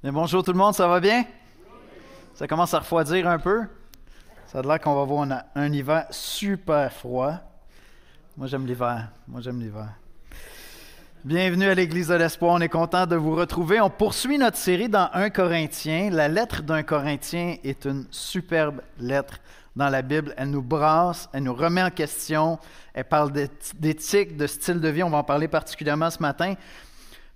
Et bonjour tout le monde, ça va bien? Ça commence à refroidir un peu. Ça a l'air qu'on va avoir un hiver super froid. Moi, j'aime l'hiver. Bienvenue à l'Église de l'Espoir. On est content de vous retrouver. On poursuit notre série dans 1 Corinthiens. La lettre d'un Corinthien est une superbe lettre dans la Bible. Elle nous brasse, elle nous remet en question. Elle parle d'éthique, de style de vie. On va en parler particulièrement ce matin.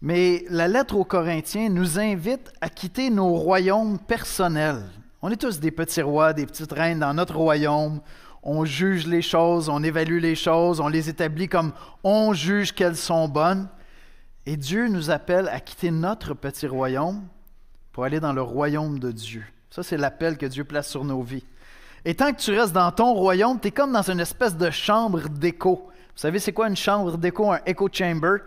Mais la lettre aux Corinthiens nous invite à quitter nos royaumes personnels. On est tous des petits rois, des petites reines dans notre royaume. On juge les choses, on évalue les choses, on les établit comme on juge qu'elles sont bonnes. Et Dieu nous appelle à quitter notre petit royaume pour aller dans le royaume de Dieu. Ça, c'est l'appel que Dieu place sur nos vies. Et tant que tu restes dans ton royaume, tu es comme dans une espèce de chambre d'écho. Vous savez, c'est quoi une chambre d'écho, un echo chamber?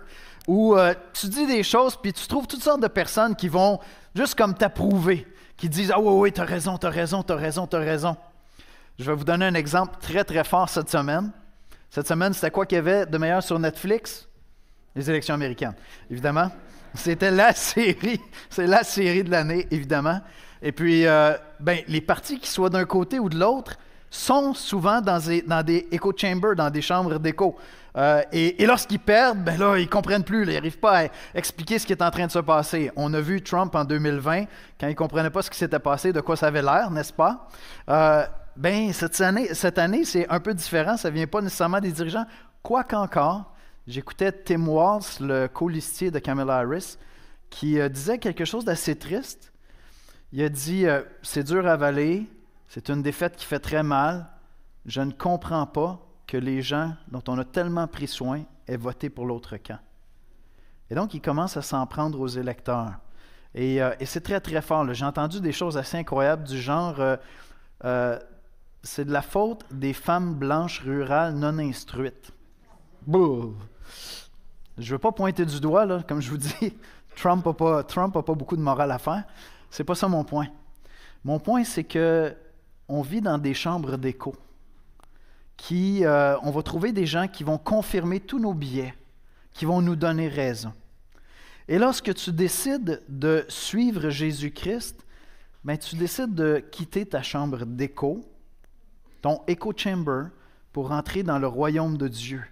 Où tu dis des choses, puis tu trouves toutes sortes de personnes qui vont juste comme t'approuver, qui disent « Ah oui, t'as raison. Je vais vous donner un exemple très, très fort cette semaine. Cette semaine, c'était quoi qu'il y avait de meilleur sur Netflix? Les élections américaines, évidemment. C'était la série, c'est la série de l'année, évidemment. Et puis, les partis qui soient d'un côté ou de l'autre sont souvent dans des echo chambers, dans des chambres d'écho. Et lorsqu'ils perdent, ils ne comprennent plus, ils n'arrivent pas à expliquer ce qui est en train de se passer. On a vu Trump en 2020, quand il ne comprenait pas ce qui s'était passé, de quoi ça avait l'air, n'est-ce pas? Cette année, c'est un peu différent, ça ne vient pas nécessairement des dirigeants. Quoiqu'encore, j'écoutais Tim Walz, le colistier de Kamala Harris, qui disait quelque chose d'assez triste. Il a dit « C'est dur à avaler, c'est une défaite qui fait très mal, je ne comprends pas que les gens dont on a tellement pris soin aient voté pour l'autre camp. » Et donc, il commence à s'en prendre aux électeurs. Et c'est très, très fort, là. J'ai entendu des choses assez incroyables du genre c'est de la faute des femmes blanches rurales non instruites. Bouh! Je ne veux pas pointer du doigt, là, comme je vous dis. Trump n'a pas beaucoup de morale à faire. C'est pas ça mon point. Mon point, c'est que on vit dans des chambres d'écho. On va trouver des gens qui vont confirmer tous nos biais, qui vont nous donner raison. Et lorsque tu décides de suivre Jésus-Christ, tu décides de quitter ta chambre d'écho, ton echo chamber, pour entrer dans le royaume de Dieu.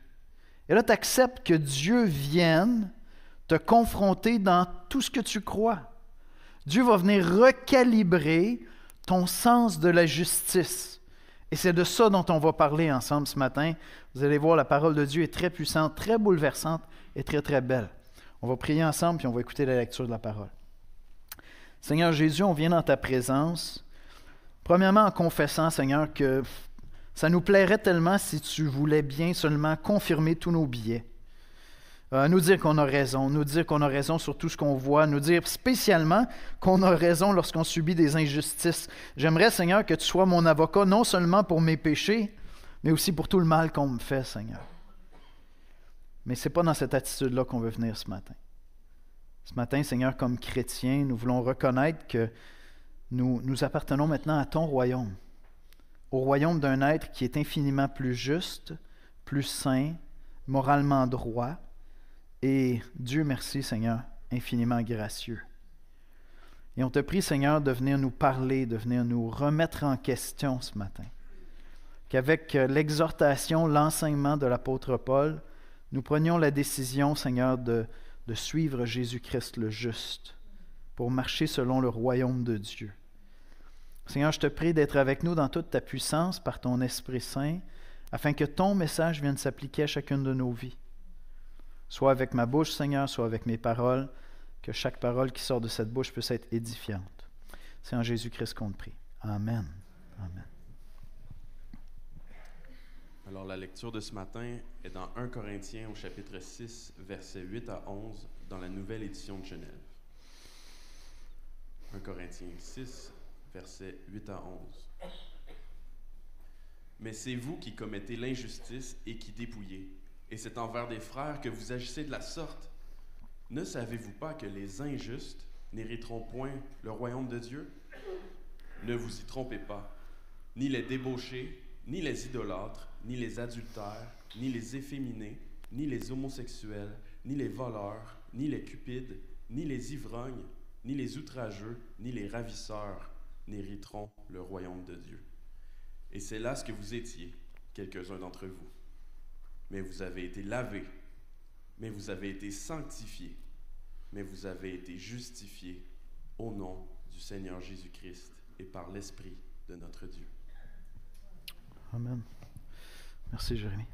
Et là, tu acceptes que Dieu vienne te confronter dans tout ce que tu crois. Dieu va venir recalibrer ton sens de la justice. Et c'est de ça dont on va parler ensemble ce matin. Vous allez voir, la parole de Dieu est très puissante, très bouleversante et très, très belle. On va prier ensemble, puis on va écouter la lecture de la parole. Seigneur Jésus, on vient dans ta présence, premièrement en confessant, Seigneur, que ça nous plairait tellement si tu voulais bien seulement confirmer tous nos biais. Nous dire qu'on a raison sur tout ce qu'on voit, nous dire spécialement qu'on a raison lorsqu'on subit des injustices. J'aimerais, Seigneur, que tu sois mon avocat, non seulement pour mes péchés, mais aussi pour tout le mal qu'on me fait, Seigneur. Mais ce n'est pas dans cette attitude-là qu'on veut venir ce matin. Ce matin, Seigneur, comme chrétiens, nous voulons reconnaître que nous appartenons maintenant à ton royaume, au royaume d'un être qui est infiniment plus juste, plus saint, moralement droit, et Dieu merci, Seigneur, infiniment gracieux. Et on te prie, Seigneur, de venir nous parler, de venir nous remettre en question ce matin. Qu'avec l'exhortation, l'enseignement de l'apôtre Paul, nous prenions la décision, Seigneur, de suivre Jésus-Christ le juste, pour marcher selon le royaume de Dieu. Seigneur, je te prie d'être avec nous dans toute ta puissance par ton Esprit Saint, afin que ton message vienne s'appliquer à chacune de nos vies. Soit avec ma bouche, Seigneur, soit avec mes paroles, que chaque parole qui sort de cette bouche puisse être édifiante. C'est en Jésus-Christ qu'on te prie. Amen. Amen. Alors, la lecture de ce matin est dans 1 Corinthiens au chapitre 6, versets 8 à 11, dans la nouvelle édition de Genève. 1 Corinthiens 6, versets 8 à 11. Mais c'est vous qui commettez l'injustice et qui dépouillez. Et c'est envers des frères que vous agissez de la sorte. Ne savez-vous pas que les injustes n'hériteront point le royaume de Dieu? Ne vous y trompez pas. Ni les débauchés, ni les idolâtres, ni les adultères, ni les efféminés, ni les homosexuels, ni les voleurs, ni les cupides, ni les ivrognes, Ni les outrageux, ni les ravisseurs n'hériteront le royaume de Dieu. Et c'est là ce que vous étiez, quelques-uns d'entre vous. Mais vous avez été lavés, mais vous avez été sanctifiés, mais vous avez été justifiés au nom du Seigneur Jésus-Christ et par l'Esprit de notre Dieu. Amen. Merci, Jérémie.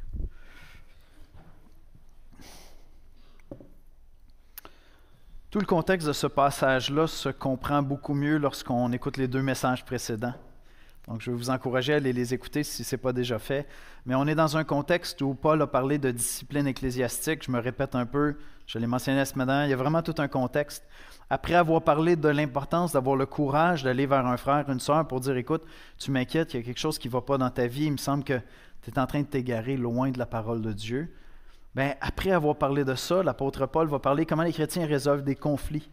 Tout le contexte de ce passage-là se comprend beaucoup mieux lorsqu'on écoute les 2 messages précédents. Donc, je vais vous encourager à aller les écouter si ce n'est pas déjà fait. Mais on est dans un contexte où Paul a parlé de discipline ecclésiastique. Je me répète un peu, je l'ai mentionné la semaine dernière, il y a vraiment tout un contexte. Après avoir parlé de l'importance d'avoir le courage d'aller vers un frère, une sœur pour dire « Écoute, tu m'inquiètes, il y a quelque chose qui ne va pas dans ta vie, il me semble que tu es en train de t'égarer loin de la parole de Dieu. » Bien, après avoir parlé de ça, l'apôtre Paul va parler comment les chrétiens résolvent des conflits.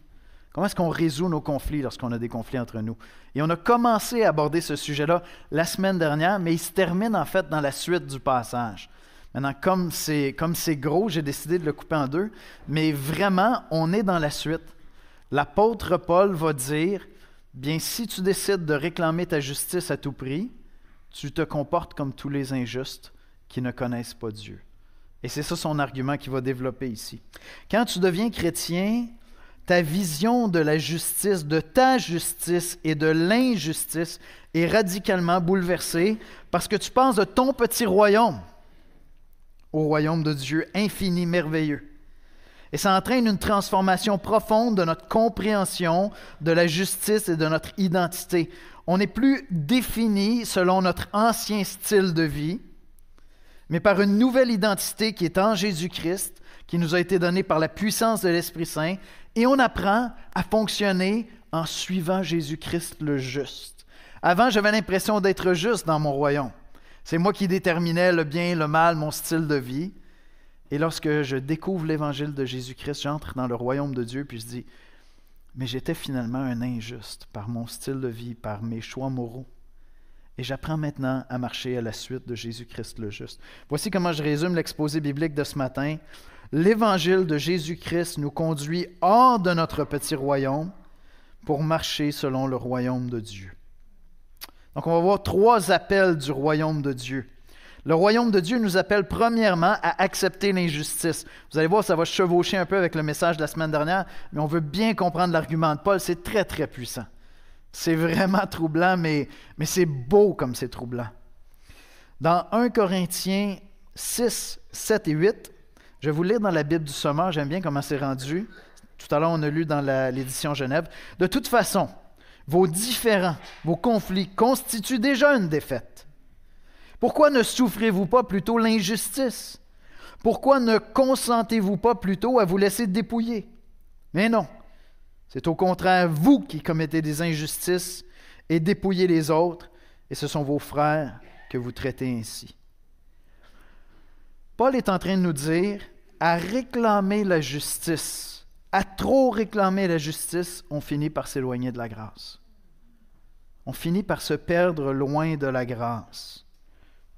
Comment est-ce qu'on résout nos conflits lorsqu'on a des conflits entre nous? Et on a commencé à aborder ce sujet-là la semaine dernière, mais il se termine en fait dans la suite du passage. Maintenant, comme c'est gros, j'ai décidé de le couper en 2, mais vraiment, on est dans la suite. L'apôtre Paul va dire, bien, si tu décides de réclamer ta justice à tout prix, tu te comportes comme tous les injustes qui ne connaissent pas Dieu. Et c'est ça son argument qu'il va développer ici. Quand tu deviens chrétien, ta vision de la justice, de ta justice et de l'injustice est radicalement bouleversée parce que tu penses de ton petit royaume au royaume de Dieu infini, merveilleux. Et ça entraîne une transformation profonde de notre compréhension de la justice et de notre identité. On n'est plus défini selon notre ancien style de vie, mais par une nouvelle identité qui est en Jésus-Christ, qui nous a été donnée par la puissance de l'Esprit Saint, et on apprend à fonctionner en suivant Jésus-Christ le juste. Avant, j'avais l'impression d'être juste dans mon royaume. C'est moi qui déterminais le bien, le mal, mon style de vie. Et lorsque je découvre l'Évangile de Jésus-Christ, j'entre dans le royaume de Dieu, puis je dis, mais j'étais finalement un injuste par mon style de vie, par mes choix moraux. Et j'apprends maintenant à marcher à la suite de Jésus-Christ le juste. Voici comment je résume l'exposé biblique de ce matin. L'Évangile de Jésus-Christ nous conduit hors de notre petit royaume pour marcher selon le royaume de Dieu. Donc, on va voir 3 appels du royaume de Dieu. Le royaume de Dieu nous appelle premièrement à accepter l'injustice. Vous allez voir, ça va chevaucher un peu avec le message de la semaine dernière, mais on veut bien comprendre l'argument de Paul. C'est très, très puissant. C'est vraiment troublant, mais c'est beau comme c'est troublant. Dans 1 Corinthiens 6, 7 et 8, je vais vous lire dans la Bible du Sommeur, j'aime bien comment c'est rendu. Tout à l'heure, on a lu dans l'édition Genève. De toute façon, vos différends, vos conflits constituent déjà une défaite. Pourquoi ne souffrez-vous pas plutôt l'injustice? Pourquoi ne consentez-vous pas plutôt à vous laisser dépouiller? Mais non. C'est au contraire vous qui commettez des injustices et dépouillez les autres, et ce sont vos frères que vous traitez ainsi. Paul est en train de nous dire, à réclamer la justice, à trop réclamer la justice, on finit par s'éloigner de la grâce. On finit par se perdre loin de la grâce.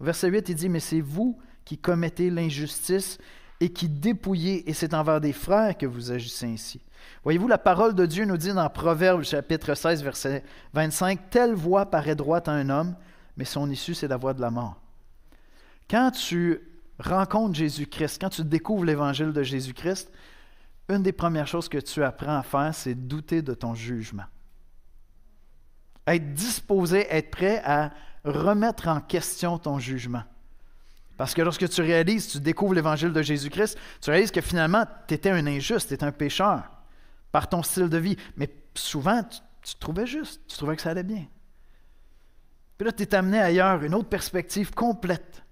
Au verset 8, il dit, « Mais c'est vous qui commettez l'injustice et qui dépouillez, et c'est envers des frères que vous agissez ainsi. » Voyez-vous, la parole de Dieu nous dit dans Proverbes chapitre 16, verset 25, « Telle voie paraît droite à un homme, mais son issue, c'est la voie de la mort. » Quand tu rencontres Jésus-Christ, quand tu découvres l'Évangile de Jésus-Christ, une des premières choses que tu apprends à faire, c'est douter de ton jugement. Être disposé, être prêt à remettre en question ton jugement. Parce que lorsque tu réalises, tu découvres l'Évangile de Jésus-Christ, tu réalises que finalement, tu étais un injuste, tu étais un pécheur par ton style de vie. Mais souvent, tu te trouvais juste, tu trouvais que ça allait bien. Puis là, tu es amené ailleurs, une autre perspective complète.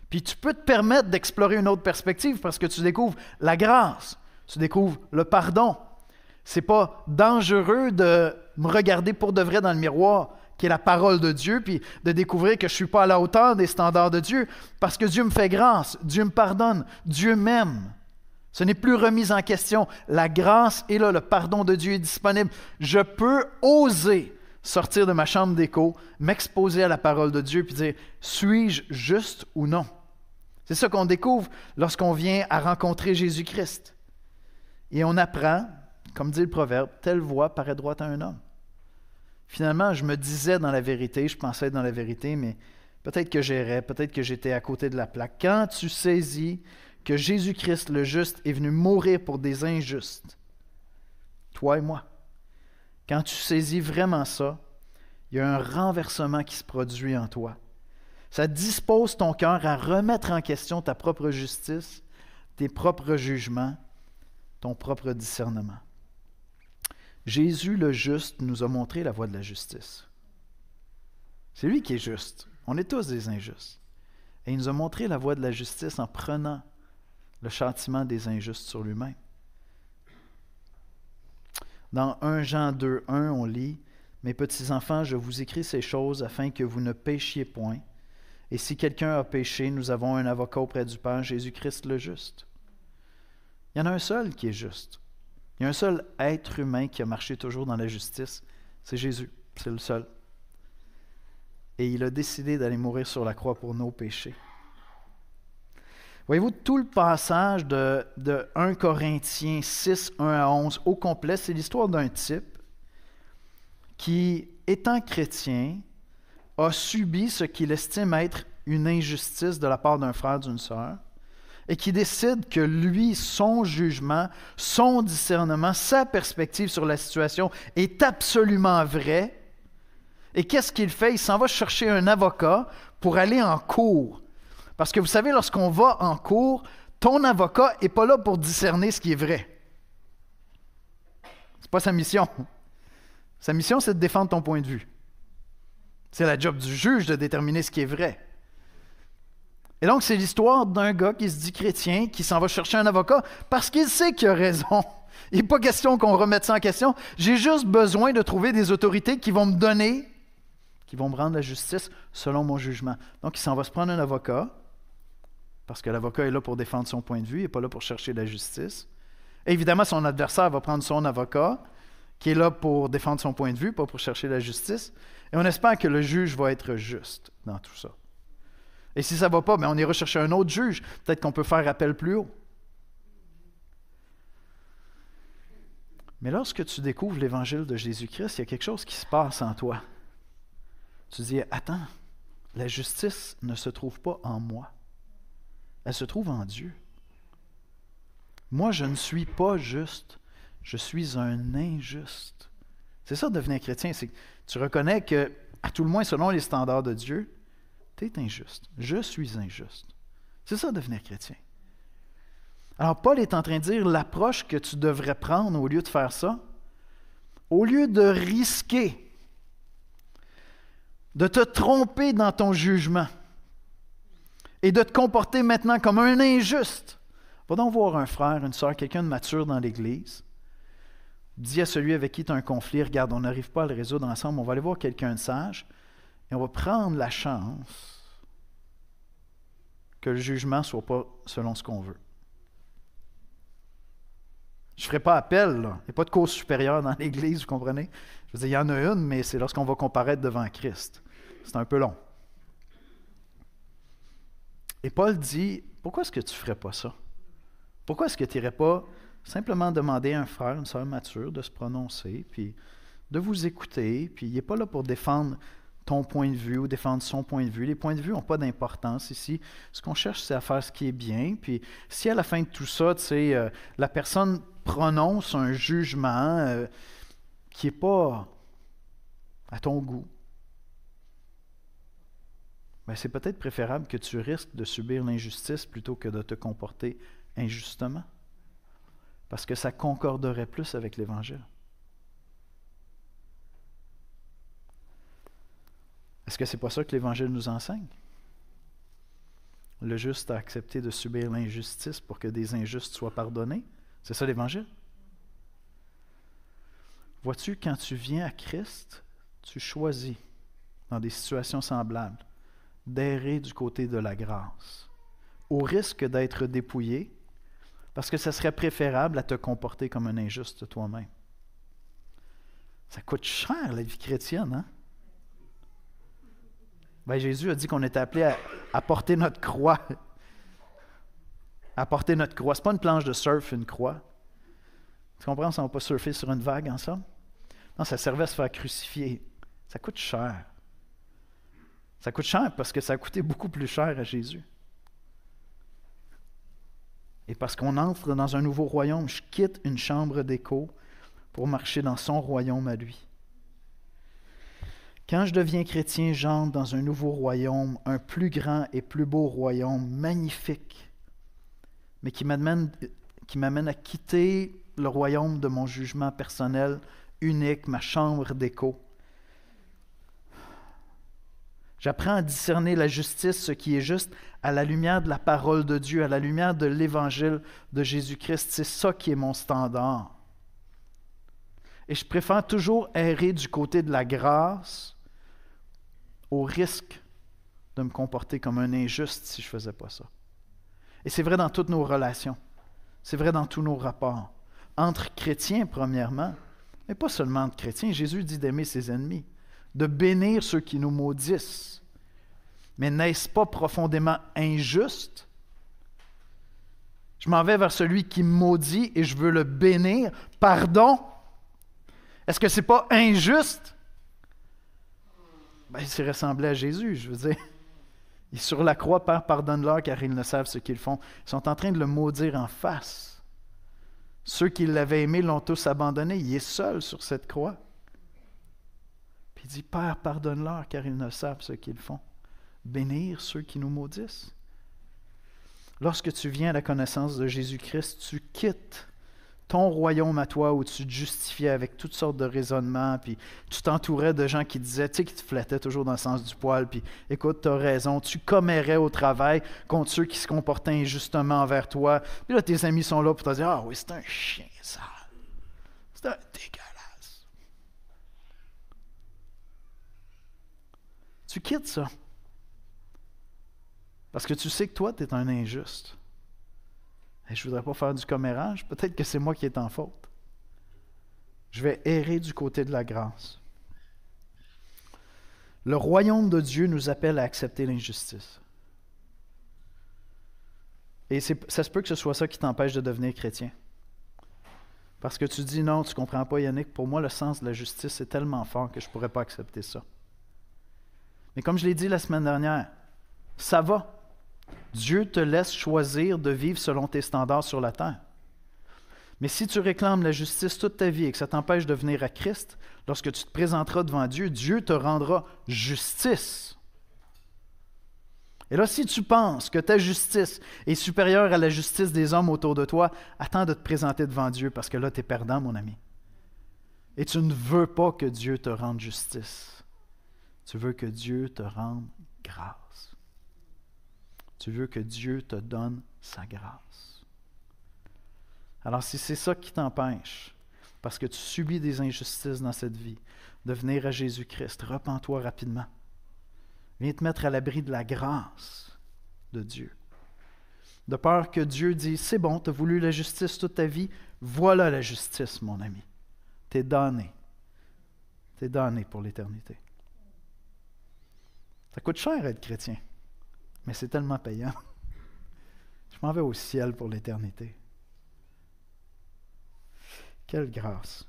Puis tu peux te permettre d'explorer une autre perspective parce que tu découvres la grâce, tu découvres le pardon. C'est pas dangereux de me regarder pour de vrai dans le miroir, qui est la parole de Dieu, puis de découvrir que je ne suis pas à la hauteur des standards de Dieu, parce que Dieu me fait grâce, Dieu me pardonne, Dieu m'aime. Ce n'est plus remis en question. La grâce est là, le pardon de Dieu est disponible. Je peux oser sortir de ma chambre d'écho, m'exposer à la parole de Dieu, puis dire, suis-je juste ou non? C'est ça qu'on découvre lorsqu'on vient à rencontrer Jésus-Christ. Et on apprend, comme dit le proverbe, telle voie paraît droite à un homme. Finalement, je me disais dans la vérité, je pensais être dans la vérité, mais peut-être que j'errais, peut-être que j'étais à côté de la plaque. Quand tu saisis que Jésus-Christ, le juste, est venu mourir pour des injustes, toi et moi, quand tu saisis vraiment ça, il y a un renversement qui se produit en toi. Ça dispose ton cœur à remettre en question ta propre justice, tes propres jugements, ton propre discernement. Jésus le juste nous a montré la voie de la justice. C'est lui qui est juste. On est tous des injustes. Et il nous a montré la voie de la justice en prenant le châtiment des injustes sur lui-même. Dans 1 Jean 2:1, on lit « Mes petits enfants, je vous écris ces choses afin que vous ne péchiez point. Et si quelqu'un a péché, nous avons un avocat auprès du Père, Jésus-Christ le juste. » Il y en a un seul qui est juste. Il y a un seul être humain qui a marché toujours dans la justice. C'est Jésus. C'est le seul. Et il a décidé d'aller mourir sur la croix pour nos péchés. Voyez-vous, tout le passage de 1 Corinthiens 6, 1 à 11 au complet, c'est l'histoire d'un type qui, étant chrétien, a subi ce qu'il estime être une injustice de la part d'un frère, d'une sœur, et qui décide que lui, son jugement, son discernement, sa perspective sur la situation est absolument vrai. Et qu'est-ce qu'il fait? Il s'en va chercher un avocat pour aller en cour. Parce que vous savez, lorsqu'on va en cour, ton avocat n'est pas là pour discerner ce qui est vrai. Ce n'est pas sa mission. Sa mission, c'est de défendre ton point de vue. C'est la job du juge de déterminer ce qui est vrai. Et donc, c'est l'histoire d'un gars qui se dit chrétien, qui s'en va chercher un avocat parce qu'il sait qu'il a raison. Il n'est pas question qu'on remette ça en question. J'ai juste besoin de trouver des autorités qui vont me donner, qui vont me rendre la justice selon mon jugement. Donc, il s'en va se prendre un avocat, parce que l'avocat est là pour défendre son point de vue, il n'est pas là pour chercher la justice. Et évidemment, son adversaire va prendre son avocat, qui est là pour défendre son point de vue, pas pour chercher la justice. Et on espère que le juge va être juste dans tout ça. Et si ça ne va pas, bien, on ira chercher un autre juge. Peut-être qu'on peut faire appel plus haut. Mais lorsque tu découvres l'Évangile de Jésus-Christ, il y a quelque chose qui se passe en toi. Tu dis, attends, la justice ne se trouve pas en moi. Elle se trouve en Dieu. Moi, je ne suis pas juste. Je suis un injuste. C'est ça, devenir chrétien. C'est que tu reconnais que, à tout le moins, selon les standards de Dieu, tu es injuste. Je suis injuste. C'est ça, devenir chrétien. Alors, Paul est en train de dire l'approche que tu devrais prendre au lieu de faire ça, au lieu de risquer, de te tromper dans ton jugement et de te comporter maintenant comme un injuste. Va donc voir un frère, une sœur, quelqu'un de mature dans l'Église. Dis à celui avec qui tu as un conflit, regarde, on n'arrive pas à le résoudre ensemble, on va aller voir quelqu'un de sage et on va prendre la chance que le jugement ne soit pas selon ce qu'on veut. Je ne ferai pas appel, là. Il n'y a pas de cause supérieure dans l'Église, vous comprenez? Je veux dire, il y en a une, mais c'est lorsqu'on va comparaître devant Christ. C'est un peu long. Et Paul dit, pourquoi est-ce que tu ne ferais pas ça? Pourquoi est-ce que tu n'irais pas simplement demander à un frère, une sœur mature de se prononcer, puis de vous écouter, puis il n'est pas là pour défendre ton point de vue ou défendre son point de vue. Les points de vue n'ont pas d'importance ici. Ce qu'on cherche, c'est à faire ce qui est bien. Puis si à la fin de tout ça, tu sais, la personne prononce un jugement qui n'est pas à ton goût, bien, c'est peut-être préférable que tu risques de subir l'injustice plutôt que de te comporter injustement. Parce que ça concorderait plus avec l'Évangile. Est-ce que ce n'est pas ça que l'Évangile nous enseigne? Le juste a accepté de subir l'injustice pour que des injustes soient pardonnés. C'est ça l'Évangile? Vois-tu, quand tu viens à Christ, tu choisis, dans des situations semblables, d'errer du côté de la grâce, au risque d'être dépouillé, parce que ça serait préférable à te comporter comme un injuste toi-même. Ça coûte cher, la vie chrétienne, hein? Bien, Jésus a dit qu'on était appelé à porter notre croix. À porter notre croix. Ce n'est pas une planche de surf, une croix. Tu comprends? Ça ne va pas surfer sur une vague ensemble. Non, ça servait à se faire crucifier. Ça coûte cher. Ça coûte cher parce que ça a coûté beaucoup plus cher à Jésus. Et parce qu'on entre dans un nouveau royaume, je quitte une chambre d'écho pour marcher dans son royaume à lui. Quand je deviens chrétien, j'entre dans un nouveau royaume, un plus grand et plus beau royaume, magnifique, mais qui m'amène à quitter le royaume de mon jugement personnel unique, ma chambre d'écho. J'apprends à discerner la justice, ce qui est juste, à la lumière de la parole de Dieu, à la lumière de l'Évangile de Jésus-Christ. C'est ça qui est mon standard. Et je préfère toujours errer du côté de la grâce au risque de me comporter comme un injuste si je ne faisais pas ça. Et c'est vrai dans toutes nos relations. C'est vrai dans tous nos rapports. Entre chrétiens, premièrement, mais pas seulement entre chrétiens. Jésus dit d'aimer ses ennemis, de bénir ceux qui nous maudissent. Mais n'est-ce pas profondément injuste? Je m'en vais vers celui qui me maudit et je veux le bénir. Pardon? Est-ce que ce n'est pas injuste? Ben, c'est ressembler à Jésus, je veux dire. Il est sur la croix, Père, pardonne-leur car ils ne savent ce qu'ils font. Ils sont en train de le maudire en face. Ceux qui l'avaient aimé l'ont tous abandonné. Il est seul sur cette croix. Puis il dit, Père, pardonne-leur car ils ne savent ce qu'ils font. Bénir ceux qui nous maudissent. Lorsque tu viens à la connaissance de Jésus-Christ, tu quittes ton royaume à toi où tu te justifiais avec toutes sortes de raisonnements, puis tu t'entourais de gens qui disaient, tu sais, qui te flattaient toujours dans le sens du poil, puis écoute, tu as raison, tu commérais au travail contre ceux qui se comportaient injustement envers toi. Puis là, tes amis sont là pour te dire, ah oui, c'est un chien sale, c'est un dégueulasse. Tu quittes ça. Parce que tu sais que toi, tu es un injuste. Et je ne voudrais pas faire du commérage. Peut-être que c'est moi qui est en faute. Je vais errer du côté de la grâce. Le royaume de Dieu nous appelle à accepter l'injustice. Et ça se peut que ce soit ça qui t'empêche de devenir chrétien. Parce que tu dis, non, tu ne comprends pas, Yannick, pour moi, le sens de la justice est tellement fort que je ne pourrais pas accepter ça. Mais comme je l'ai dit la semaine dernière, ça va. Dieu te laisse choisir de vivre selon tes standards sur la terre. Mais si tu réclames la justice toute ta vie et que ça t'empêche de venir à Christ, lorsque tu te présenteras devant Dieu, Dieu te rendra justice. Et là, si tu penses que ta justice est supérieure à la justice des hommes autour de toi, attends de te présenter devant Dieu parce que là, tu es perdant, mon ami. Et tu ne veux pas que Dieu te rende justice. Tu veux que Dieu te rende grâce. Tu veux que Dieu te donne sa grâce. Alors, si c'est ça qui t'empêche, parce que tu subis des injustices dans cette vie, de venir à Jésus-Christ, repens-toi rapidement. Viens te mettre à l'abri de la grâce de Dieu. De peur que Dieu dise, c'est bon, tu as voulu la justice toute ta vie, voilà la justice, mon ami. Tu es damné. Tu es damné pour l'éternité. Ça coûte cher être chrétien. Mais c'est tellement payant. Je m'en vais au ciel pour l'éternité. Quelle grâce.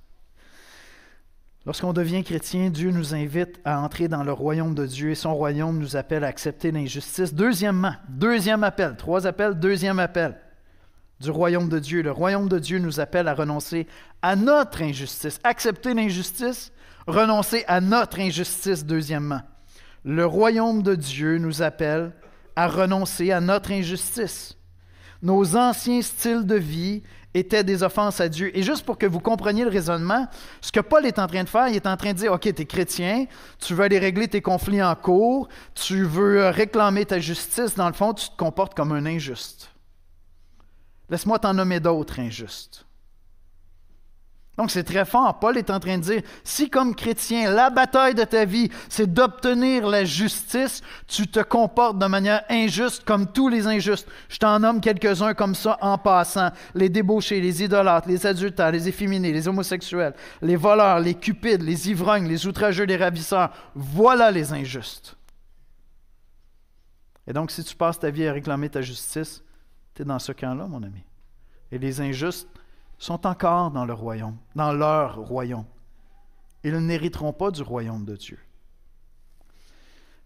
Lorsqu'on devient chrétien, Dieu nous invite à entrer dans le royaume de Dieu et son royaume nous appelle à accepter l'injustice. Deuxièmement, deuxième appel, 3 appels, deuxième appel du royaume de Dieu. Le royaume de Dieu nous appelle à renoncer à notre injustice. Accepter l'injustice, renoncer à notre injustice, deuxièmement. Le royaume de Dieu nous appelle à renoncer à notre injustice. Nos anciens styles de vie étaient des offenses à Dieu. Et juste pour que vous compreniez le raisonnement, ce que Paul est en train de faire, il est en train de dire, OK, tu es chrétien, tu veux aller régler tes conflits en cours, tu veux réclamer ta justice, dans le fond, tu te comportes comme un injuste. Laisse-moi t'en nommer d'autres injustes. Donc, c'est très fort. Paul est en train de dire, si comme chrétien, la bataille de ta vie, c'est d'obtenir la justice, tu te comportes de manière injuste comme tous les injustes. Je t'en nomme quelques-uns comme ça en passant. Les débauchés, les idolâtres, les adultères, les efféminés, les homosexuels, les voleurs, les cupides, les ivrognes, les outrageux, les ravisseurs. Voilà les injustes. Et donc, si tu passes ta vie à réclamer ta justice, tu es dans ce camp-là, mon ami. Et les injustes, sont encore dans leur royaume. Ils n'hériteront pas du royaume de Dieu.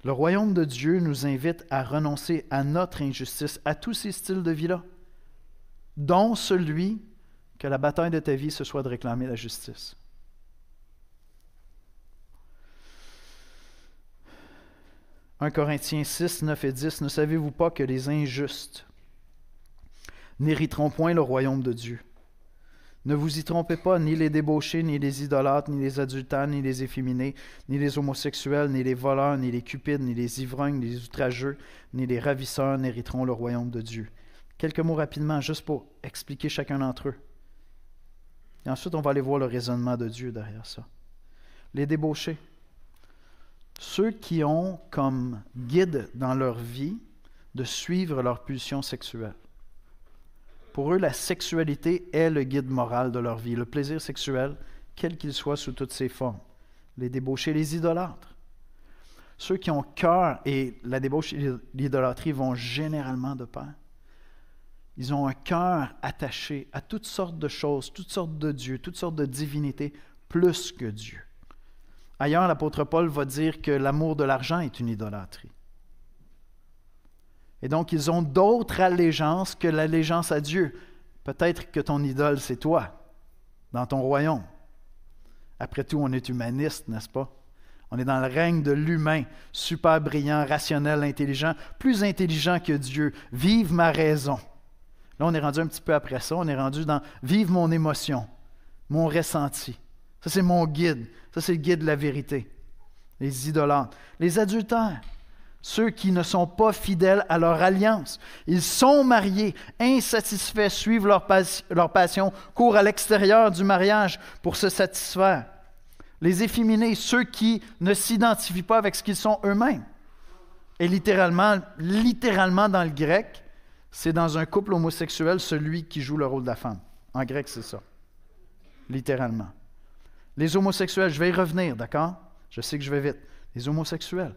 Le royaume de Dieu nous invite à renoncer à notre injustice, à tous ces styles de vie-là, dont celui que la bataille de ta vie, ce soit de réclamer la justice. « 1 Corinthiens 6, 9 et 10, « Ne savez-vous pas que les injustes n'hériteront point le royaume de Dieu? Ne vous y trompez pas, ni les débauchés, ni les idolâtres, ni les adultères, ni les efféminés, ni les homosexuels, ni les voleurs, ni les cupides, ni les ivrognes, ni les outrageux, ni les ravisseurs n'hériteront le royaume de Dieu. » Quelques mots rapidement, juste pour expliquer chacun d'entre eux. Et ensuite, on va aller voir le raisonnement de Dieu derrière ça. Les débauchés. Ceux qui ont comme guide dans leur vie de suivre leur pulsion sexuelle. Pour eux, la sexualité est le guide moral de leur vie. Le plaisir sexuel, quel qu'il soit sous toutes ses formes. Les débauchés, les idolâtres. Ceux qui ont cœur, et la débauche et l'idolâtrie vont généralement de pair. Ils ont un cœur attaché à toutes sortes de choses, toutes sortes de dieux, toutes sortes de divinités, plus que Dieu. Ailleurs, l'apôtre Paul va dire que l'amour de l'argent est une idolâtrie. Et donc, ils ont d'autres allégeances que l'allégeance à Dieu. Peut-être que ton idole, c'est toi, dans ton royaume. Après tout, on est humaniste, n'est-ce pas? On est dans le règne de l'humain, super brillant, rationnel, intelligent, plus intelligent que Dieu. Vive ma raison. Là, on est rendu un petit peu après ça. On est rendu dans « vive mon émotion, mon ressenti ». Ça, c'est mon guide. Ça, c'est le guide de la vérité. Les idolâtres. Les adultères. Ceux qui ne sont pas fidèles à leur alliance. Ils sont mariés, insatisfaits, suivent leur passion, courent à l'extérieur du mariage pour se satisfaire. Les efféminés, ceux qui ne s'identifient pas avec ce qu'ils sont eux-mêmes. Et littéralement dans le grec, c'est dans un couple homosexuel celui qui joue le rôle de la femme. En grec, c'est ça. Littéralement. Les homosexuels, je vais y revenir, d'accord? Je sais que je vais vite. Les homosexuels,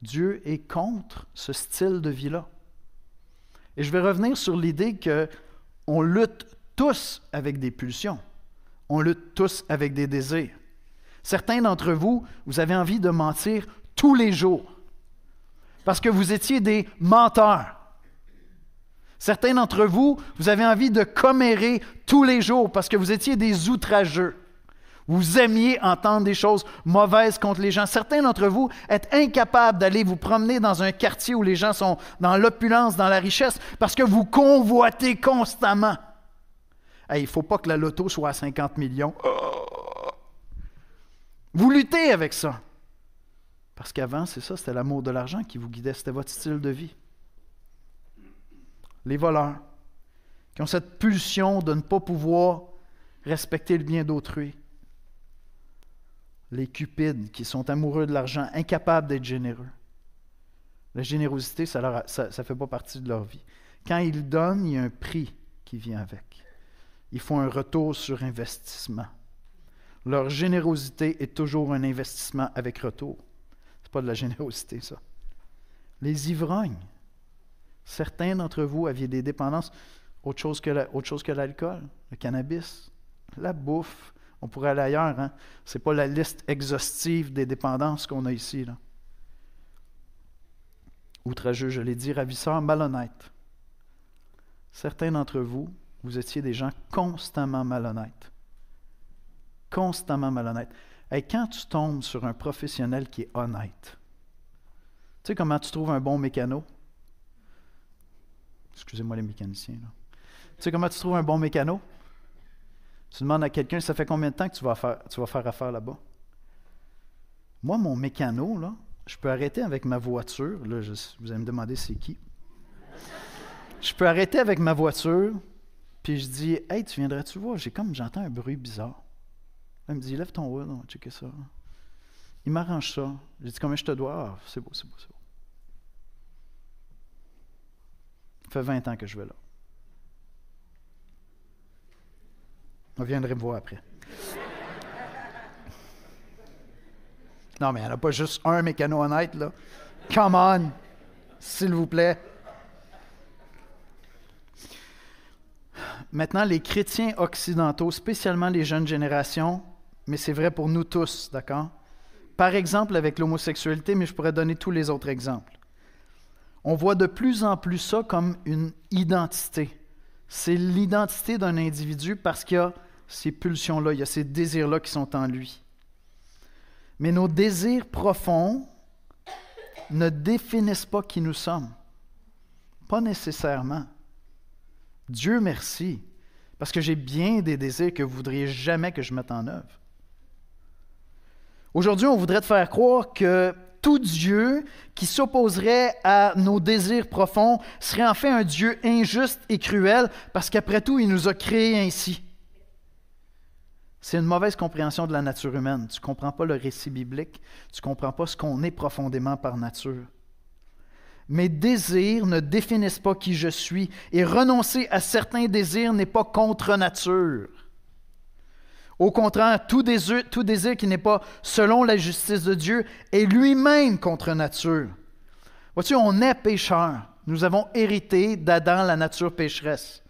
Dieu est contre ce style de vie-là. Et je vais revenir sur l'idée qu'on lutte tous avec des pulsions. On lutte tous avec des désirs. Certains d'entre vous, vous avez envie de mentir tous les jours parce que vous étiez des menteurs. Certains d'entre vous, vous avez envie de commérer tous les jours parce que vous étiez des outrageux. Vous aimiez entendre des choses mauvaises contre les gens. Certains d'entre vous êtes incapables d'aller vous promener dans un quartier où les gens sont dans l'opulence, dans la richesse, parce que vous convoitez constamment. Hey, il ne faut pas que la loto soit à 50 millions. Vous luttez avec ça. Parce qu'avant, c'est ça, c'était l'amour de l'argent qui vous guidait, c'était votre style de vie. Les voleurs, qui ont cette pulsion de ne pas pouvoir respecter le bien d'autrui. Les cupides, qui sont amoureux de l'argent, incapables d'être généreux. La générosité, ça ne fait pas partie de leur vie. Quand ils donnent, il y a un prix qui vient avec. Ils font un retour sur investissement. Leur générosité est toujours un investissement avec retour. Ce n'est pas de la générosité, ça. Les ivrognes. Certains d'entre vous aviez des dépendances, autre chose que l'alcool, le cannabis, la bouffe. On pourrait aller ailleurs, hein? Ce n'est pas la liste exhaustive des dépendances qu'on a ici, là. Outrageux, je l'ai dit, ravisseurs, malhonnêtes. Certains d'entre vous, vous étiez des gens constamment malhonnêtes. Constamment malhonnêtes. Et quand tu tombes sur un professionnel qui est honnête, tu sais comment tu trouves un bon mécano? Excusez-moi les mécaniciens, là. Tu sais comment tu trouves un bon mécano? Tu demandes à quelqu'un, ça fait combien de temps que tu vas faire affaire là-bas? Moi, mon mécano, là, je peux arrêter avec ma voiture. Là, vous allez me demander c'est qui. Je peux arrêter avec ma voiture, puis je dis, « Hey, tu viendrais-tu voir? J'entends un bruit bizarre. » Elle me dit, « Lève ton hood, on va checker ça. » Il m'arrange ça. J'ai dit, « Combien je te dois? » « Ah, c'est beau, c'est beau, c'est beau. » Ça fait 20 ans que je vais là. On viendrait me voir après. Non, mais il n'y en a pas juste un mécano honnête, là. Come on! S'il vous plaît. maintenant les chrétiens occidentaux, spécialement les jeunes générations, mais c'est vrai pour nous tous, d'accord? Par exemple avec l'homosexualité, mais je pourrais donner tous les autres exemples. On voit de plus en plus ça comme une identité. C'est l'identité d'un individu parce qu'il y a ces pulsions-là, il y a ces désirs-là qui sont en lui. Mais nos désirs profonds ne définissent pas qui nous sommes. Pas nécessairement. Dieu merci, parce que j'ai bien des désirs que vous ne voudriez jamais que je mette en œuvre. Aujourd'hui, on voudrait te faire croire que tout Dieu qui s'opposerait à nos désirs profonds serait en fait un Dieu injuste et cruel, parce qu'après tout, il nous a créés ainsi. C'est une mauvaise compréhension de la nature humaine. Tu ne comprends pas le récit biblique, tu ne comprends pas ce qu'on est profondément par nature. Mes désirs ne définissent pas qui je suis, et renoncer à certains désirs n'est pas contre nature. Au contraire, tout désir qui n'est pas selon la justice de Dieu est lui-même contre nature. Vois-tu, on est pécheurs. Nous avons hérité d'Adam la nature pécheresse.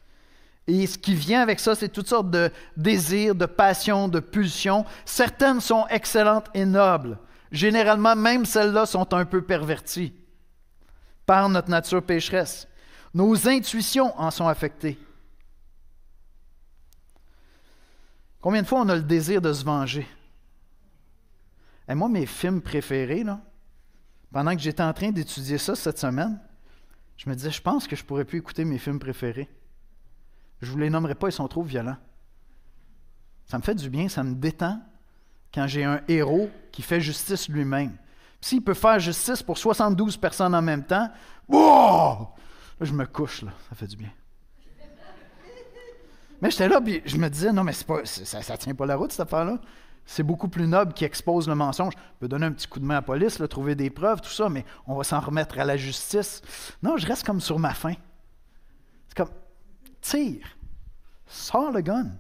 Et ce qui vient avec ça, c'est toutes sortes de désirs, de passions, de pulsions. Certaines sont excellentes et nobles. Généralement, même celles-là sont un peu perverties par notre nature pécheresse. Nos intuitions en sont affectées. Combien de fois on a le désir de se venger? Et moi, mes films préférés, là, pendant que j'étais en train d'étudier ça cette semaine, je me disais, je pense que je ne pourrais plus écouter mes films préférés. Je ne vous les nommerai pas, ils sont trop violents. Ça me fait du bien, ça me détend quand j'ai un héros qui fait justice lui-même. S'il peut faire justice pour 72 personnes en même temps, wow! Là, je me couche, là, ça fait du bien. Mais j'étais là, puis je me disais, non, mais ça ne tient pas la route, cette affaire-là. C'est beaucoup plus noble qui expose le mensonge. On peut donner un petit coup de main à la police, là, trouver des preuves, tout ça, mais on va s'en remettre à la justice. Non, je reste comme sur ma faim. C'est comme, tire, sors le gun.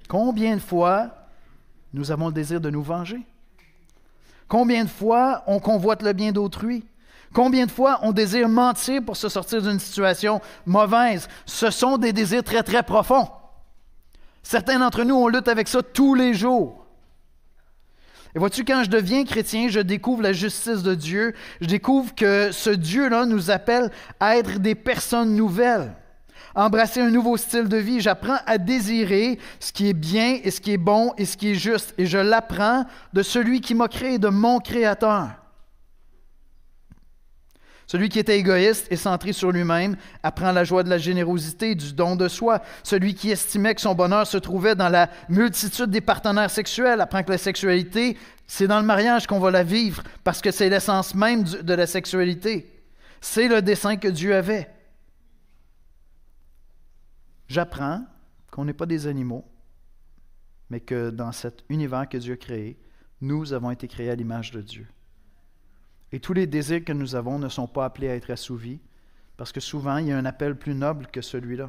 Combien de fois nous avons le désir de nous venger? Combien de fois on convoite le bien d'autrui? Combien de fois on désire mentir pour se sortir d'une situation mauvaise? Ce sont des désirs très, très profonds. Certains d'entre nous, on lutte avec ça tous les jours. Et vois-tu, quand je deviens chrétien, je découvre la justice de Dieu. Je découvre que ce Dieu-là nous appelle à être des personnes nouvelles, embrasser un nouveau style de vie. J'apprends à désirer ce qui est bien et ce qui est bon et ce qui est juste. Et je l'apprends de celui qui m'a créé, de mon Créateur. Celui qui était égoïste et centré sur lui-même apprend la joie de la générosité, du don de soi. Celui qui estimait que son bonheur se trouvait dans la multitude des partenaires sexuels apprend que la sexualité, c'est dans le mariage qu'on va la vivre, parce que c'est l'essence même de la sexualité. C'est le dessein que Dieu avait. J'apprends qu'on n'est pas des animaux, mais que dans cet univers que Dieu a créé, nous avons été créés à l'image de Dieu. Et tous les désirs que nous avons ne sont pas appelés à être assouvis, parce que souvent, il y a un appel plus noble que celui-là.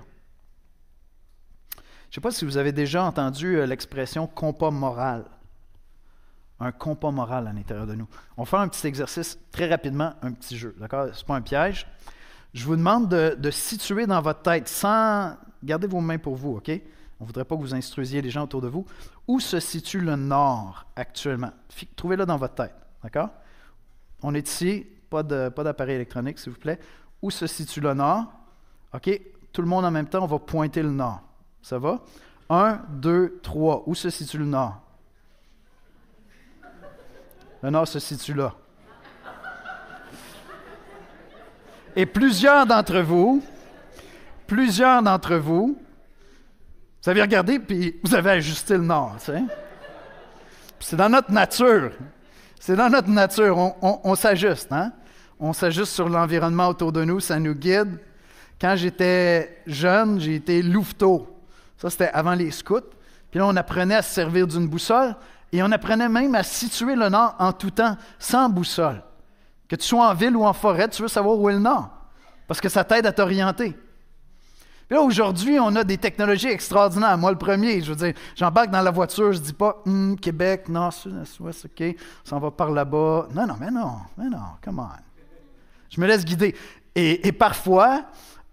Je ne sais pas si vous avez déjà entendu l'expression « compas moral ». Un compas moral à l'intérieur de nous. On va faire un petit exercice très rapidement, un petit jeu, d'accord? Ce n'est pas un piège. Je vous demande de situer dans votre tête, sans... Gardez vos mains pour vous, OK? On ne voudrait pas que vous instruisiez les gens autour de vous. Où se situe le Nord actuellement? Trouvez-le dans votre tête, d'accord? On est ici, pas d'appareil électronique, s'il vous plaît. Où se situe le Nord? OK, tout le monde en même temps, on va pointer le Nord. Ça va? 1, 2, 3. Où se situe le Nord? Le Nord se situe là. Et plusieurs d'entre vous, vous avez regardé, puis vous avez ajusté le Nord, tu sais. Puis c'est dans notre nature. C'est dans notre nature, on s'ajuste, hein? On s'ajuste sur l'environnement autour de nous, ça nous guide. Quand j'étais jeune, j'ai été louveteau. Ça, c'était avant les scouts. Puis là, on apprenait à se servir d'une boussole et on apprenait même à situer le nord en tout temps, sans boussole. Que tu sois en ville ou en forêt, tu veux savoir où est le nord, parce que ça t'aide à t'orienter. Puis là, aujourd'hui, on a des technologies extraordinaires. Moi, le premier, je veux dire, j'embarque dans la voiture, je ne dis pas « Québec, nord, sud-ouest, OK, on s'en va par là-bas. » Non, come on. Je me laisse guider. Et parfois,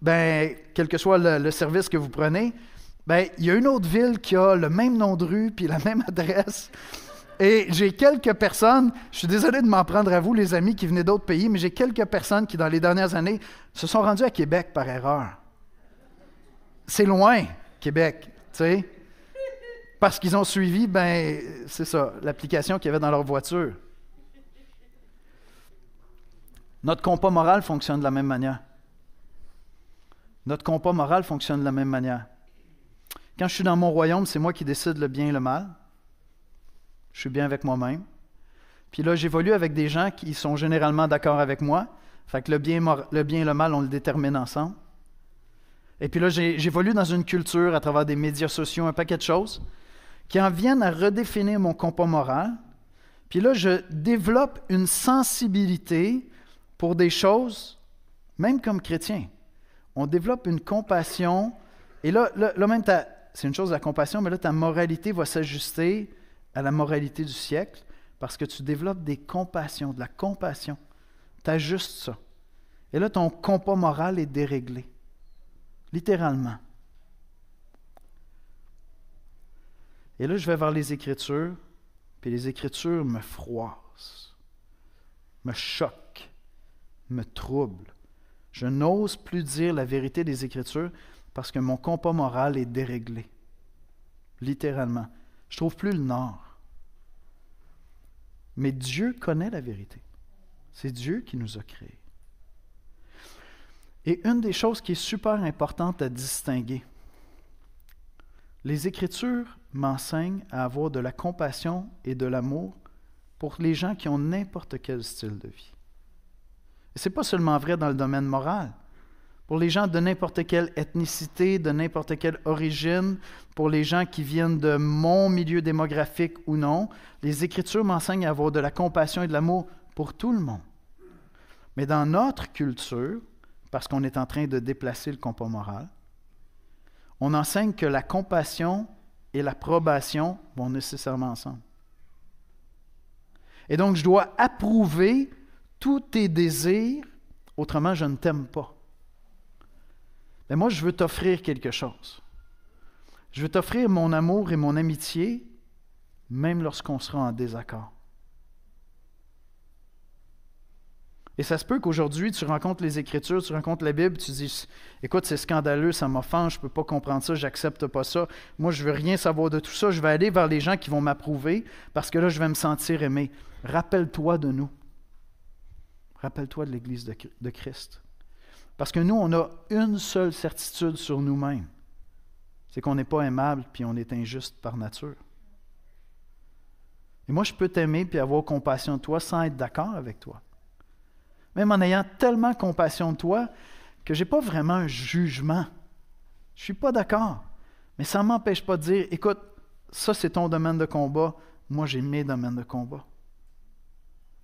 ben, quel que soit le service que vous prenez, ben, il y a une autre ville qui a le même nom de rue puis la même adresse. Et j'ai quelques personnes, je suis désolé de m'en prendre à vous, les amis qui venaient d'autres pays, mais j'ai quelques personnes qui, dans les dernières années, se sont rendues à Québec par erreur. C'est loin, Québec, tu sais. Parce qu'ils ont suivi, ben, c'est ça, l'application qu'il y avait dans leur voiture. Notre compas moral fonctionne de la même manière. Notre compas moral fonctionne de la même manière. Quand je suis dans mon royaume, c'est moi qui décide le bien et le mal. Je suis bien avec moi-même. Puis là, j'évolue avec des gens qui sont généralement d'accord avec moi. Fait que le bien et le mal, on le détermine ensemble. Et puis là, j'évolue dans une culture à travers des médias sociaux, un paquet de choses, qui en viennent à redéfinir mon compas moral. Puis là, je développe une sensibilité pour des choses, même comme chrétien. On développe une compassion. Et là même, c'est une chose la compassion, mais là, ta moralité va s'ajuster à la moralité du siècle parce que tu développes des compassions, de la compassion. Tu ajustes ça. Et là, ton compas moral est déréglé. Littéralement. Et là, je vais vers les Écritures, puis les Écritures me froissent, me choquent, me troublent. Je n'ose plus dire la vérité des Écritures parce que mon compas moral est déréglé. Littéralement. Je ne trouve plus le nord. Mais Dieu connaît la vérité. C'est Dieu qui nous a créés. Et une des choses qui est super importante à distinguer, les Écritures m'enseignent à avoir de la compassion et de l'amour pour les gens qui ont n'importe quel style de vie. Et ce n'est pas seulement vrai dans le domaine moral. Pour les gens de n'importe quelle ethnicité, de n'importe quelle origine, pour les gens qui viennent de mon milieu démographique ou non, les Écritures m'enseignent à avoir de la compassion et de l'amour pour tout le monde. Mais dans notre culture, parce qu'on est en train de déplacer le compas moral, on enseigne que la compassion et l'approbation vont nécessairement ensemble. Et donc, je dois approuver tous tes désirs, autrement je ne t'aime pas. Mais moi, je veux t'offrir quelque chose. Je veux t'offrir mon amour et mon amitié, même lorsqu'on sera en désaccord. Et ça se peut qu'aujourd'hui, tu rencontres les Écritures, tu rencontres la Bible, tu dis « Écoute, c'est scandaleux, ça m'offense, je ne peux pas comprendre ça, j'accepte pas ça. Moi, je ne veux rien savoir de tout ça. Je vais aller vers les gens qui vont m'approuver parce que là, je vais me sentir aimé. » Rappelle-toi de nous. Rappelle-toi de l'Église de Christ. Parce que nous, on a une seule certitude sur nous-mêmes. C'est qu'on n'est pas aimable puis on est injuste par nature. Et moi, je peux t'aimer puis avoir compassion de toi sans être d'accord avec toi. Même en ayant tellement compassion de toi que je n'ai pas vraiment un jugement. Je ne suis pas d'accord. Mais ça ne m'empêche pas de dire, écoute, ça c'est ton domaine de combat, moi j'ai mes domaines de combat.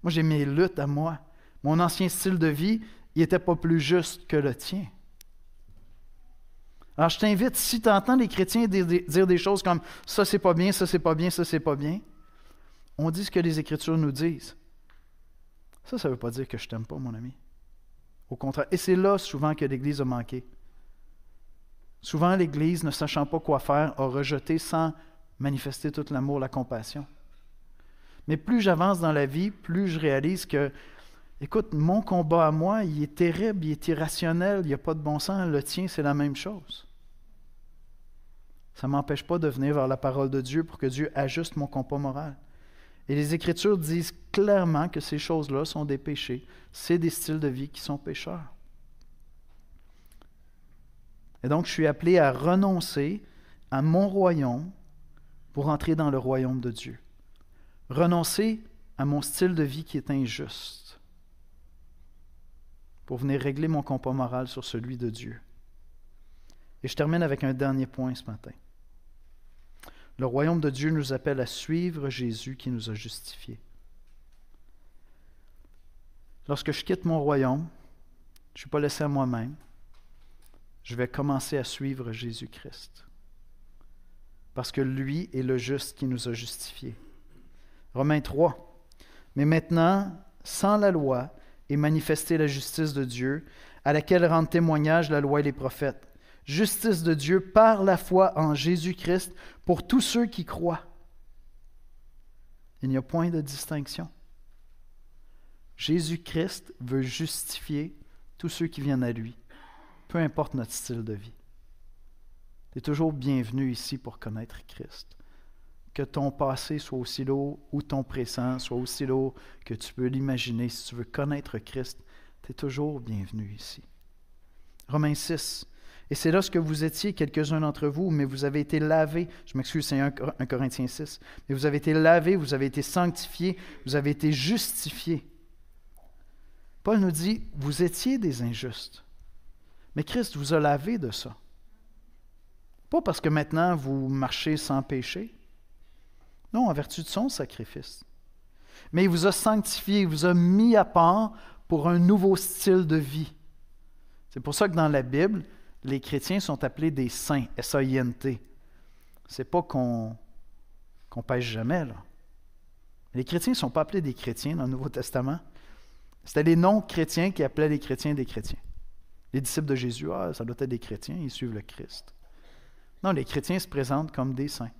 Moi j'ai mes luttes à moi. Mon ancien style de vie, il n'était pas plus juste que le tien. Alors je t'invite, si tu entends les chrétiens dire des choses comme « ça c'est pas bien, ça c'est pas bien, ça c'est pas bien », on dit ce que les Écritures nous disent. Ça ne veut pas dire que je ne t'aime pas, mon ami. Au contraire. Et c'est là souvent que l'Église a manqué. Souvent, l'Église, ne sachant pas quoi faire, a rejeté sans manifester tout l'amour, la compassion. Mais plus j'avance dans la vie, plus je réalise que, écoute, mon combat à moi, il est terrible, il est irrationnel, il n'y a pas de bon sens. Le tien, c'est la même chose. Ça ne m'empêche pas de venir vers la parole de Dieu pour que Dieu ajuste mon compas moral. Et les Écritures disent clairement que ces choses-là sont des péchés. C'est des styles de vie qui sont pécheurs. Et donc, je suis appelé à renoncer à mon royaume pour entrer dans le royaume de Dieu. Renoncer à mon style de vie qui est injuste pour venir régler mon compas moral sur celui de Dieu. Et je termine avec un dernier point ce matin. Le royaume de Dieu nous appelle à suivre Jésus qui nous a justifiés. Lorsque je quitte mon royaume, je ne suis pas laissé à moi-même. Je vais commencer à suivre Jésus-Christ. Parce que lui est le juste qui nous a justifiés. Romains 3. Mais maintenant, sans la loi, est manifestée la justice de Dieu, à laquelle rendent témoignage la loi et les prophètes. Justice de Dieu par la foi en Jésus-Christ pour tous ceux qui croient. Il n'y a point de distinction. Jésus-Christ veut justifier tous ceux qui viennent à lui, peu importe notre style de vie. Tu es toujours bienvenu ici pour connaître Christ. Que ton passé soit aussi lourd ou ton présent soit aussi lourd que tu peux l'imaginer. Si tu veux connaître Christ, tu es toujours bienvenu ici. Romains 6. Et c'est lorsque vous étiez quelques-uns d'entre vous, mais vous avez été lavés. Je m'excuse, c'est 1 Corinthiens 6. Mais vous avez été lavés, vous avez été sanctifiés, vous avez été justifiés. Paul nous dit, vous étiez des injustes. Mais Christ vous a lavé de ça. Pas parce que maintenant vous marchez sans péché. Non, en vertu de son sacrifice. Mais il vous a sanctifié, il vous a mis à part pour un nouveau style de vie. C'est pour ça que dans la Bible, les chrétiens sont appelés des saints, S-A-I-N-T. C'est pas qu'on pêche jamais, là. Les chrétiens ne sont pas appelés des chrétiens dans le Nouveau Testament. C'était les non-chrétiens qui appelaient les chrétiens des chrétiens. Les disciples de Jésus, ça doit être des chrétiens, ils suivent le Christ. Non, les chrétiens se présentent comme des saints.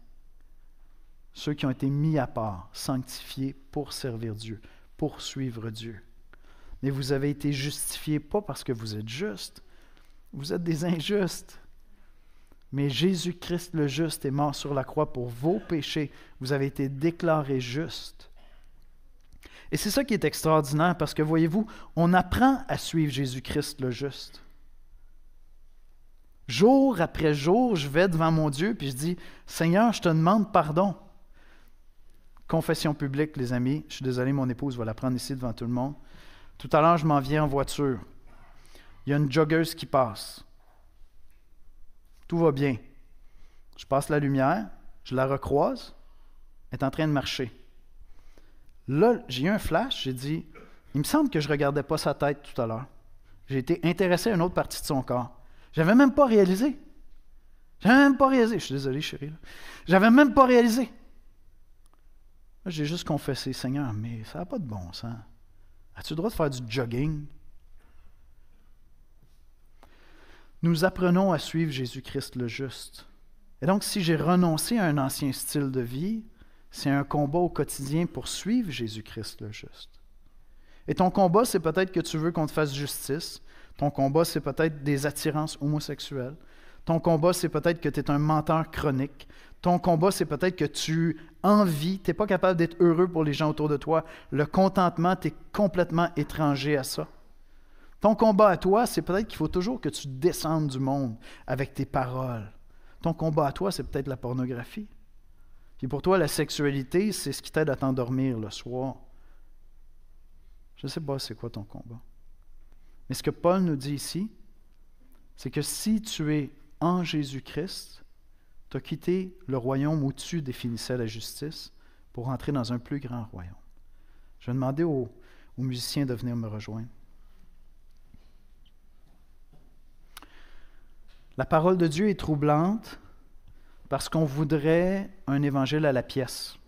Ceux qui ont été mis à part, sanctifiés pour servir Dieu, pour suivre Dieu. Mais vous avez été justifiés pas parce que vous êtes justes. Vous êtes des injustes. Mais Jésus-Christ le juste est mort sur la croix pour vos péchés. Vous avez été déclarés justes. Et c'est ça qui est extraordinaire parce que, voyez-vous, on apprend à suivre Jésus-Christ le juste. Jour après jour, je vais devant mon Dieu puis je dis, « Seigneur, je te demande pardon. » Confession publique, les amis. Je suis désolé, mon épouse va la prendre ici devant tout le monde. Tout à l'heure, je m'en viens en voiture. Il y a une joggeuse qui passe. Tout va bien. Je passe la lumière, je la recroise, elle est en train de marcher. Là, j'ai eu un flash, j'ai dit, il me semble que je ne regardais pas sa tête tout à l'heure. J'ai été intéressé à une autre partie de son corps. Je n'avais même pas réalisé. Je suis désolé, chérie. Là. J'avais même pas réalisé. Là, j'ai juste confessé, Seigneur, mais ça n'a pas de bon sens. As-tu le droit de faire du jogging? Nous apprenons à suivre Jésus-Christ le juste. Et donc, si j'ai renoncé à un ancien style de vie, c'est un combat au quotidien pour suivre Jésus-Christ le juste. Et ton combat, c'est peut-être que tu veux qu'on te fasse justice. Ton combat, c'est peut-être des attirances homosexuelles. Ton combat, c'est peut-être que tu es un menteur chronique. Ton combat, c'est peut-être que tu envies, tu n'es pas capable d'être heureux pour les gens autour de toi. Le contentement, tu es complètement étranger à ça. Ton combat à toi, c'est peut-être qu'il faut toujours que tu descendes du monde avec tes paroles. Ton combat à toi, c'est peut-être la pornographie. Puis pour toi, la sexualité, c'est ce qui t'aide à t'endormir le soir. Je ne sais pas c'est quoi ton combat. Mais ce que Paul nous dit ici, c'est que si tu es en Jésus-Christ, tu as quitté le royaume où tu définissais la justice pour entrer dans un plus grand royaume. Je vais demander aux musiciens de venir me rejoindre. La parole de Dieu est troublante parce qu'on voudrait un évangile à la pièce.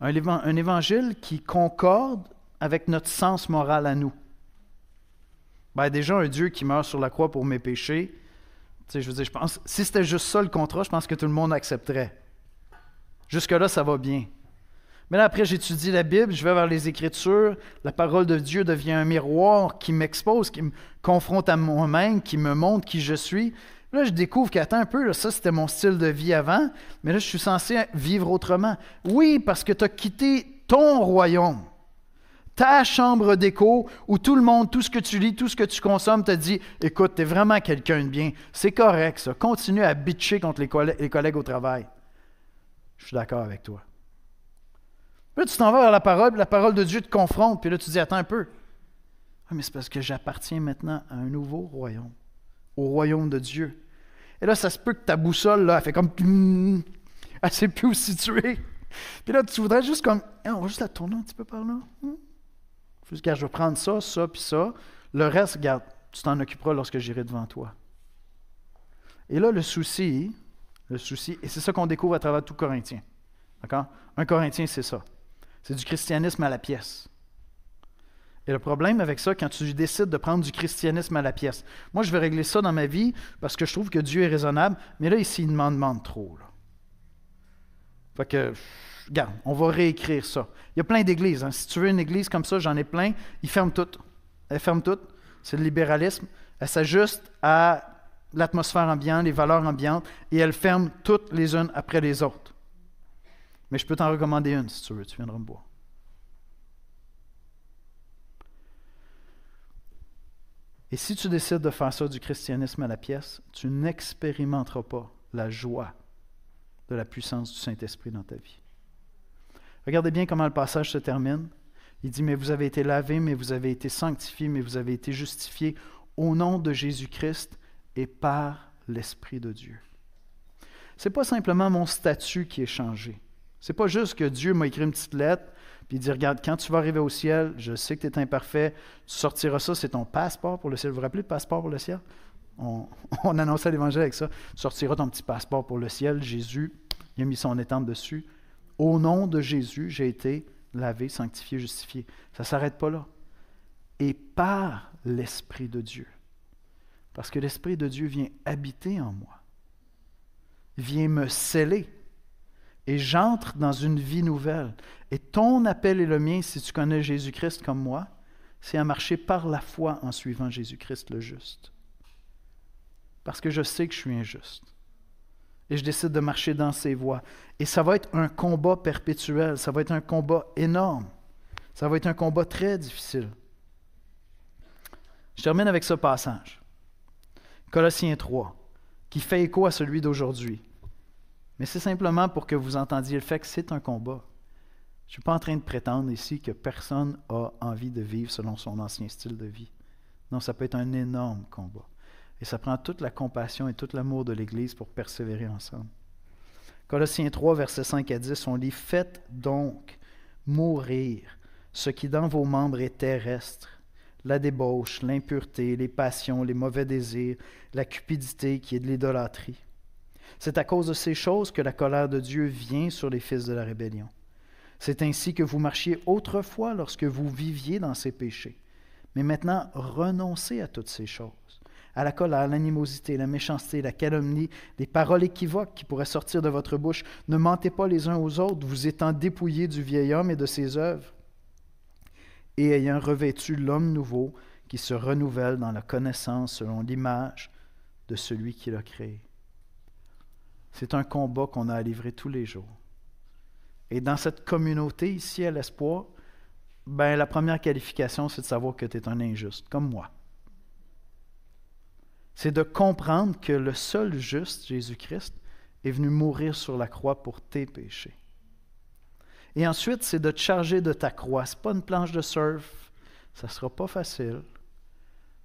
Un évangile qui concorde avec notre sens moral à nous. Déjà, un Dieu qui meurt sur la croix pour mes péchés, je pense, si c'était juste ça le contrat, je pense que tout le monde accepterait. Jusque-là, ça va bien. Mais là, après, j'étudie la Bible, je vais vers les Écritures, la parole de Dieu devient un miroir qui m'expose, qui me confronte à moi-même, qui me montre qui je suis. Là, je découvre qu'attends un peu, là, ça c'était mon style de vie avant, mais là, je suis censé vivre autrement. Oui, parce que tu as quitté ton royaume, ta chambre d'écho, où tout le monde, tout ce que tu lis, tout ce que tu consommes, te dit « Écoute, tu es vraiment quelqu'un de bien, c'est correct ça, continue à bitcher contre les collègues au travail. » Je suis d'accord avec toi. Là, tu t'en vas vers la parole de Dieu te confronte, puis là, tu dis « Attends un peu. Ah, mais c'est parce que j'appartiens maintenant à un nouveau royaume. » Au royaume de Dieu. Et là, ça se peut que ta boussole, là, elle fait comme... Elle ne sait plus où se situer. Puis là, tu voudrais juste comme... on va juste la tourner un petit peu par là. Juste, regarde, je vais prendre ça, ça, puis ça. Le reste, regarde, tu t'en occuperas lorsque j'irai devant toi. Et là, le souci, et c'est ça qu'on découvre à travers tout Corinthien. D'accord? Un Corinthien, c'est ça. C'est du christianisme à la pièce. Et le problème avec ça, quand tu décides de prendre du christianisme à la pièce, moi je vais régler ça dans ma vie parce que je trouve que Dieu est raisonnable, mais là ici il m'en demande trop. Là. Fait que, regarde, on va réécrire ça. Il y a plein d'églises. Hein. Si tu veux une église comme ça, j'en ai plein, ils ferment toutes. Elles ferment toutes. C'est le libéralisme. Elles s'ajustent à l'atmosphère ambiante, les valeurs ambiantes, et elles ferment toutes les unes après les autres. Mais je peux t'en recommander une si tu veux, tu viendras me voir. Et si tu décides de faire ça du christianisme à la pièce, tu n'expérimenteras pas la joie de la puissance du Saint-Esprit dans ta vie. Regardez bien comment le passage se termine. Il dit, mais vous avez été lavés, mais vous avez été sanctifiés, mais vous avez été justifiés au nom de Jésus-Christ et par l'Esprit de Dieu. Ce n'est pas simplement mon statut qui est changé. Ce n'est pas juste que Dieu m'a écrit une petite lettre, puis il dit, regarde, quand tu vas arriver au ciel, je sais que tu es imparfait, tu sortiras ça, c'est ton passeport pour le ciel. Vous vous rappelez le passeport pour le ciel? On annonçait l'Évangile avec ça. Tu sortiras ton petit passeport pour le ciel. Jésus, il a mis son étampe dessus. Au nom de Jésus, j'ai été lavé, sanctifié, justifié. Ça ne s'arrête pas là. Et par l'Esprit de Dieu. Parce que l'Esprit de Dieu vient habiter en moi. Vient me sceller. Et j'entre dans une vie nouvelle. Et ton appel et le mien, si tu connais Jésus-Christ comme moi, c'est à marcher par la foi en suivant Jésus-Christ le juste. Parce que je sais que je suis injuste. Et je décide de marcher dans ses voies. Et ça va être un combat perpétuel. Ça va être un combat énorme. Ça va être un combat très difficile. Je termine avec ce passage. Colossiens 3, qui fait écho à celui d'aujourd'hui. Mais c'est simplement pour que vous entendiez le fait que c'est un combat. Je ne suis pas en train de prétendre ici que personne a envie de vivre selon son ancien style de vie. Non, ça peut être un énorme combat. Et ça prend toute la compassion et tout l'amour de l'Église pour persévérer ensemble. Colossiens 3, versets 5 à 10, on lit « Faites donc mourir ce qui dans vos membres est terrestre, la débauche, l'impureté, les passions, les mauvais désirs, la cupidité qui est de l'idolâtrie. C'est à cause de ces choses que la colère de Dieu vient sur les fils de la rébellion. C'est ainsi que vous marchiez autrefois lorsque vous viviez dans ces péchés. Mais maintenant, renoncez à toutes ces choses. À la colère, l'animosité, la méchanceté, la calomnie, les paroles équivoques qui pourraient sortir de votre bouche. Ne mentez pas les uns aux autres, vous étant dépouillés du vieil homme et de ses œuvres, et ayant revêtu l'homme nouveau qui se renouvelle dans la connaissance selon l'image de celui qui l'a créé. C'est un combat qu'on a à livrer tous les jours. Et dans cette communauté ici à l'Espoir, la première qualification, c'est de savoir que tu es un injuste, comme moi. C'est de comprendre que le seul juste, Jésus-Christ, est venu mourir sur la croix pour tes péchés. Et ensuite, c'est de te charger de ta croix. Ce n'est pas une planche de surf, ça ne sera pas facile.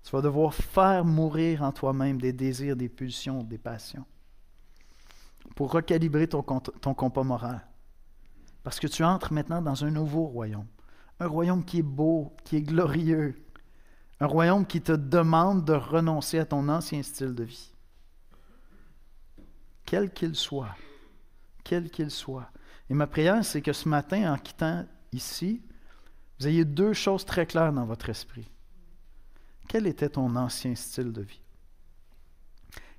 Tu vas devoir faire mourir en toi-même des désirs, des pulsions, des passions, pour recalibrer ton compas moral. Parce que tu entres maintenant dans un nouveau royaume. Un royaume qui est beau, qui est glorieux. Un royaume qui te demande de renoncer à ton ancien style de vie. Quel qu'il soit. Quel qu'il soit. Et ma prière, c'est que ce matin, en quittant ici, vous ayez deux choses très claires dans votre esprit. Quel était ton ancien style de vie?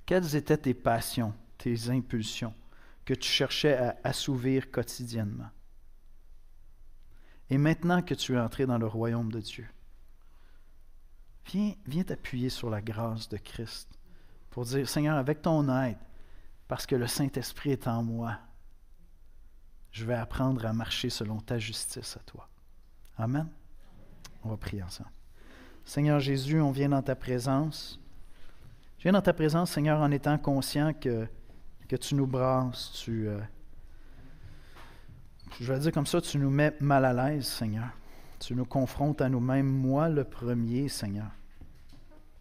Quelles étaient tes passions, tes impulsions que tu cherchais à assouvir quotidiennement? Et maintenant que tu es entré dans le royaume de Dieu, viens t'appuyer sur la grâce de Christ pour dire, Seigneur, avec ton aide, parce que le Saint-Esprit est en moi, je vais apprendre à marcher selon ta justice à toi. Amen. On va prier ensemble. Seigneur Jésus, on vient dans ta présence. Je viens dans ta présence, Seigneur, en étant conscient que tu nous brasses, je vais dire comme ça, tu nous mets mal à l'aise, Seigneur. Tu nous confrontes à nous-mêmes, moi le premier, Seigneur.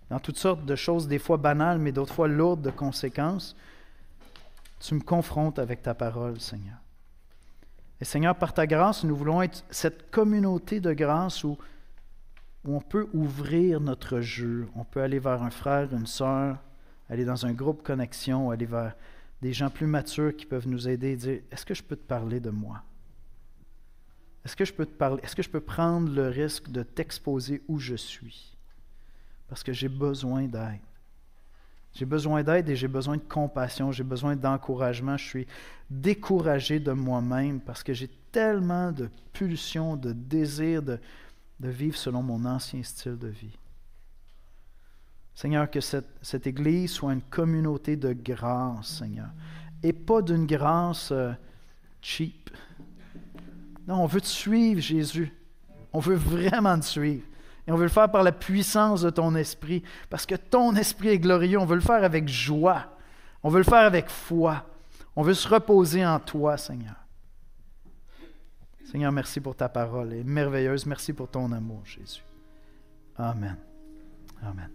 Dans toutes sortes de choses, des fois banales, mais d'autres fois lourdes de conséquences, tu me confrontes avec ta parole, Seigneur. Et Seigneur, par ta grâce, nous voulons être cette communauté de grâce où on peut ouvrir notre jeu. On peut aller vers un frère, une sœur, aller dans un groupe connexion, aller vers des gens plus matures qui peuvent nous aider et dire, est-ce que je peux te parler de moi? Est-ce que je peux te parler? Est-ce que je peux prendre le risque de t'exposer où je suis? Parce que j'ai besoin d'aide. J'ai besoin d'aide et j'ai besoin de compassion, j'ai besoin d'encouragement. Je suis découragé de moi-même parce que j'ai tellement de pulsions, de désirs de vivre selon mon ancien style de vie. Seigneur, que cette Église soit une communauté de grâce, Seigneur, et pas d'une grâce cheap. Non, on veut te suivre, Jésus. On veut vraiment te suivre. Et on veut le faire par la puissance de ton esprit, parce que ton esprit est glorieux. On veut le faire avec joie. On veut le faire avec foi. On veut se reposer en toi, Seigneur. Seigneur, merci pour ta parole. Elle est merveilleuse. Merci pour ton amour, Jésus. Amen. Amen.